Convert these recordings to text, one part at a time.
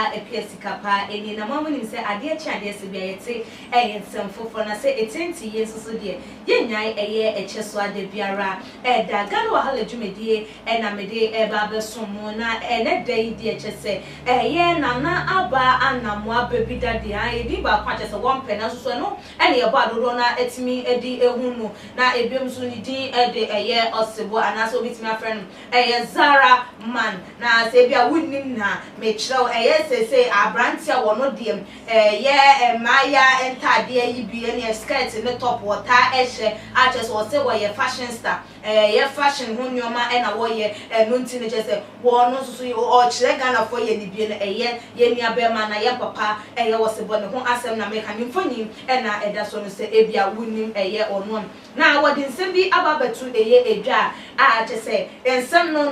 pa epiesika pa eni na mamu nim se ade chi ade se bia yete ensem fofo na se etenti yesu so de yenyan eye echeso ade biara da gano wahala dwumedie na mede ba besomo na ne dai di echese eye na aba anamo ababida de edi ba kwa chese won pe na so no ene ye ba dodo na etimi edi ehunu na ebiem so ni din ede eye Osebo anaso bitimi afren eye Zara man na se bia wunim na me chiro eye sese abrantia wono dem ye maya entade yi bie ne skirt ne top water ehye aches wo se wo ye fashion star ye fashion ho nyoma e na wo ye no ntine chese wo no so o chire Ghana for ye ni bie ne eye ye nia be ma na ye papa eye Osebo ne ho asem na me ka nimfoni e na eda so no se ebia wunim eye ono na wo din sem bi ababetu eye edwa a chese ensem no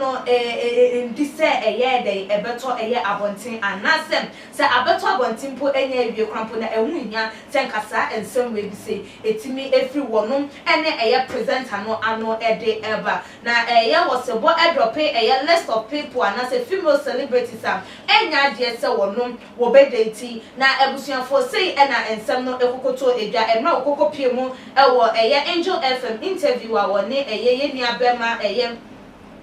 ndise eye de ebeto eye abontin anasem se abeto abontin po enya ewie krampo na ehunya se nkasa ensem we bi se etimi efri wonom ene eye presenter no ano ede eba na eye Osebo edrope eye list of people anase female celebrities enya de se wonom wo bedeti na ebusuafo sei ena ensem no ekokoto edwa enra okokopie mu ewo eye Angel FM interviewer woni eye yeni abema eye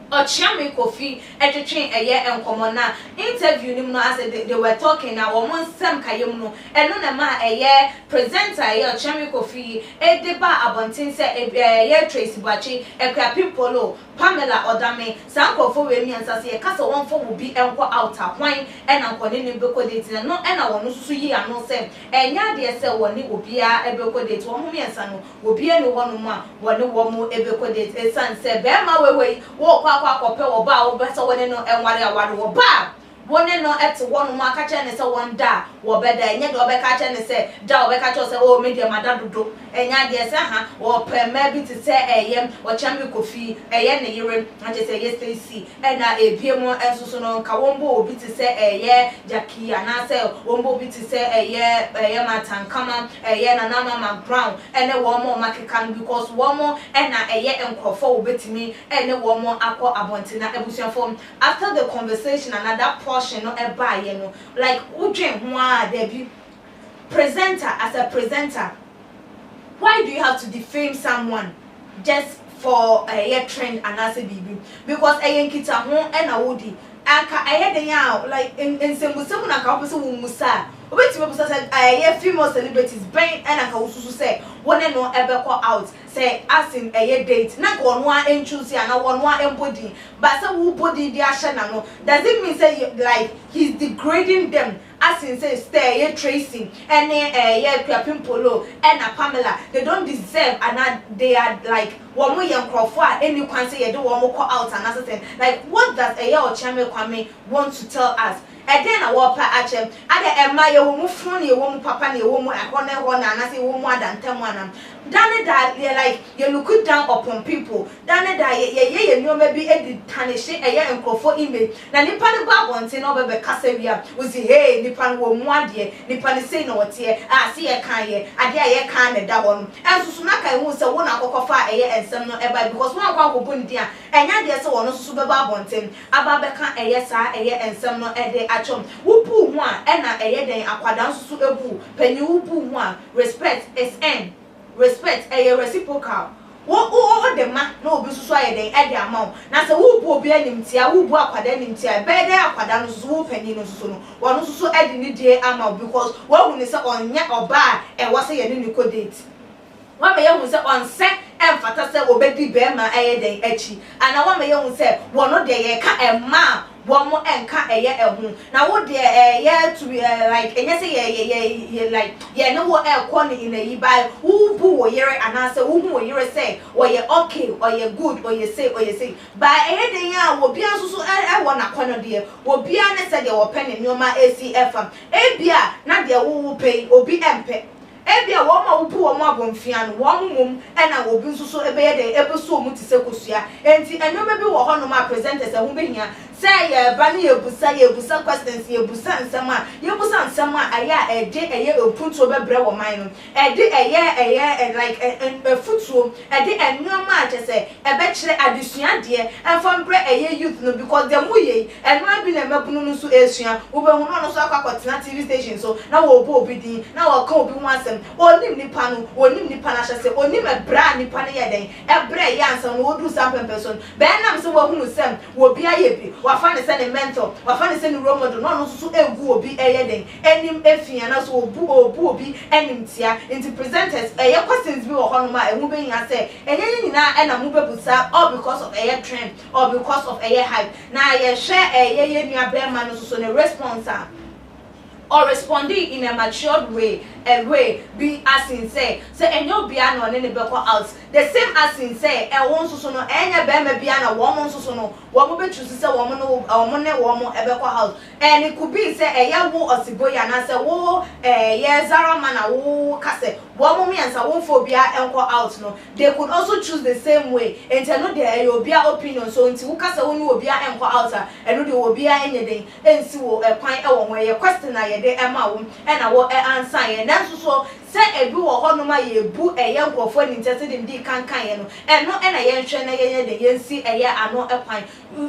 Ochiame Kofi etwetwen eye enkomo na interview nim no as they were talking na wo monsem kayem no eno na ma eye presenter eye Ochiame Kofi edeba abontin se eye Tracy Bachi ekwa people Pamela Odame sankofo we mi ansase e kasa won fo wo bi enko out ahwan ena nkone ne beko date no ena wono susu yi ano se enya de se woni obia ebeko date wo mu mi ansa no obia ne wono mu a woni wo mu ebeko date esanse be ma wewe wo kwa kope wo ba wo besa woni no enware aware wo ba woni no ete wono mu aka che ne se wonda wo beda enye de obeka che ne se da obeka che se o media madadodo enya de se ha wo pema bi ti se eyem Ochiame Kofi eye ne yire anje se yesterday ena ebiemu ensusu no nka wombo obi ti se eye Jackie anase wombo obi ti se eye Matankama eye Nana Mama Brown ene wo mo makekan because wo mo ena eye enkrofo obetimi ene wo mo akọ abontina ebusuafo after the conversation another portion no eba ye no like udwen ho a debi presenter as a presenter. Why do you have to defame someone just for a trend and as a baby? Because a yankita home and a woody. Aka I had a yow like in Sembusamu na Kapusu Musa. Wait to say a female celebrities brain and a Kausu say one and no ever call out say asking a date not one and choose and one embody but some body the ashana does it mean say like he's degrading them as in say stay tracing and a polo and a Pamela they don't deserve and they are like one more young Crawford and you can say you don't want to call out and assistant like what does a year or Chame Kwame want to tell us? And then I walk at him. I admire woman funny, a woman papa, a woman, I want one, and I say one more than 10 one. Done that, you're like, you look down upon people. Done that, you know, maybe a tarnish a year and call for email. Now, Nipan about one thing over the Casavia was the hey, Nipan will one dear, Nipan say no, dear, I see a kind, I dare a kind that one. And Sunaka wants a one hour fire and some no ever because one will put dear, and yet there's one super babontin, Ababaka a yes, a year and some no a achom. Wupu one, and a year then aquadan su ebu, penny one, respect is end. Respect a reciprocal. What the man no be so at the amount. Now, so who will be an imtia, who work at an imtia, better aquadan swoop and in so one also adding the day amount because what when say on yet or bar and was a unique date. One may always say on set and fatasa will be bema a day etchy, and I want my own say, one no day a ma. One more and cut a year home. Now, what dear a year to be like, and yes, like, yeah, no more air quantity in a buy who boo or year and answer who you say, or you're okay, or you're good, or you say, by a day, will be also I want a corner dear, will be honest that they were penning your my ACF. Abia, not their who pay or be MP. Ebia woman who poor mabon fian, one mum, and I will be so a bed episode mutisekusia, and no maybe one of my presenters a woman here. Say, Bunny, you busa questions, you busan, some, you busan, sama aya e de eye opunto bebre wo man no e de eye like a footwo e de enoma a chese e be kire adesua de enfo bre eye youth no because dem muye enoma bi na mabunu no so esua wo be hu no so akwa TV station so na wo bo obi din na wo ka obi ho asem onim nipa no onim nipa na chese onim e bra nipa ne ye den e bre ye ansam no wo du sam person be nam so wo hunu sem wo bi aye bi wa fa ne se ne mentor wa fa ne se ne role model no so egu obi eye den enim efia na so obu obi enim tia into presenters eye questions bi wo hono ma ehu be nya se enye nyina e na mu bebusa all because of eye trend or because of eye hype na ye share eye nua be ma no so ne response or responding in a matured way, a way be as in say enyo bia no ne beko out the same as in say e won so no enya be ma bia na wo mon so no wo mo be choose say wo mo no wo ne wo mo e beko house and it could be say eya wo Osebo ya na say wo ye Zara man na wo kase wo mo miansa wo fo bia enko out no they could also choose the same way and no there your bia opinion so nti wo kase wo no bia enko out and no de wo bia enye den ensi wo kwan e wo ye question na de ema wo na wo answer ye nanso so se ebi wo ho no ma ye bu eye nkofo ni ntese de ndi kankan ye no eno na ye nhwe na ye de ye nsi eye ano ekwan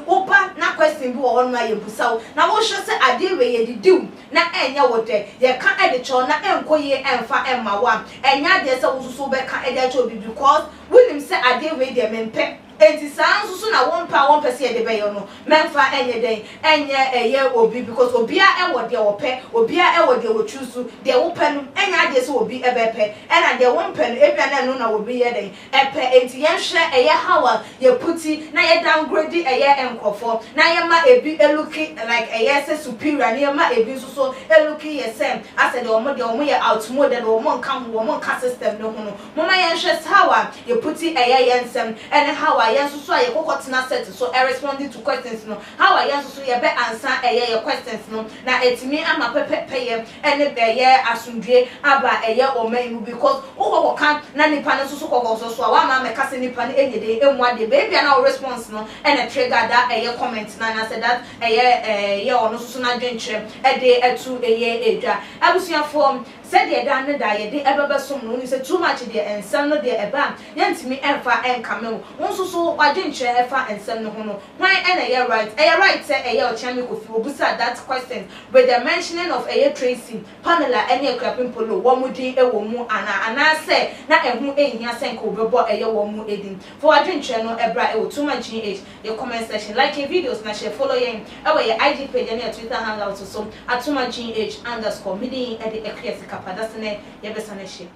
oba na question bi wo ho no ma ye busawo na wo hwe se ade we ye didiw na enya wo de ye ka ede cho na enko ye emfa emma wa enya de se wo susu be ka ede cho bi because winim se ade we de mempe enti san susu na one person de be yo no memfa enye den enye eye obi because obia e wo de wo pe obia e wo de wo choose de wo pe no enya de se obi e be pe ena de wo pe no ebia na no na obi ye den e pe enti ye hwe eye hawa ye puti na ye downgrade eye enkofo na ye ma ebi eluki like eye se superior na ye ma ebi susu eluki ye sem ase de omo ye outmoded omo nka ho omo nka system no ho no mama ye hwe hawa ye puti eye yensem ene hawa yensu so aye kokotena set so responding to questions no how are yensu so ye be answer your questions no na etimi ama pepe ye ene be ye asundue aba eye omen because wo kan na nipa no so kokoso so wa ma me kase nipa no enye de emu ade be bia na response no ene trigger that comment na say that ye ono so na dwenkyerem e de etu edwa abusia form said the dan da ye de ebebe som no ni say too much de ensem no de eba yentimi emfa enkame wo so wadwenkyerem efa ensem no ho no why ene ye right say ye ochami kofi obusa that question with the mentioning of Tracy Pamela ene ekrapin polo wo mudi ewo mu ana say na ehu ehia senka obebo wo mu edin for wadwenkyerem no ebra ewo too much gh your comment section like your videos na share follow yen ewo your IG page and your Twitter handle so @gh_ midi e de ekriesi kapadasene yebesane she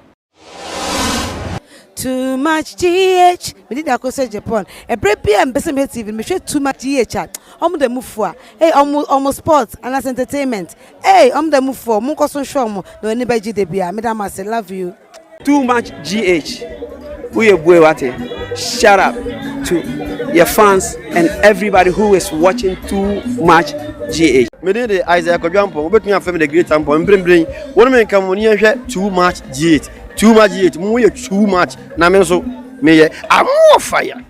too much GH. We did that Japan. A breppy and Besame TV. Me share too much GH. The move for. Hey, almost sports and as entertainment. Hey, the move for. Munko so show mo. No anybody GDB. Madam, I say love you. Too much GH. We boy wate. Shout out to your fans and everybody who is watching Too Much GH. Me dey the Isaiah Kodwampo. We between family the great tampo. Bring. One man come on here Too Much GH. Too much GH. Too much. Na me so me I'm on fire.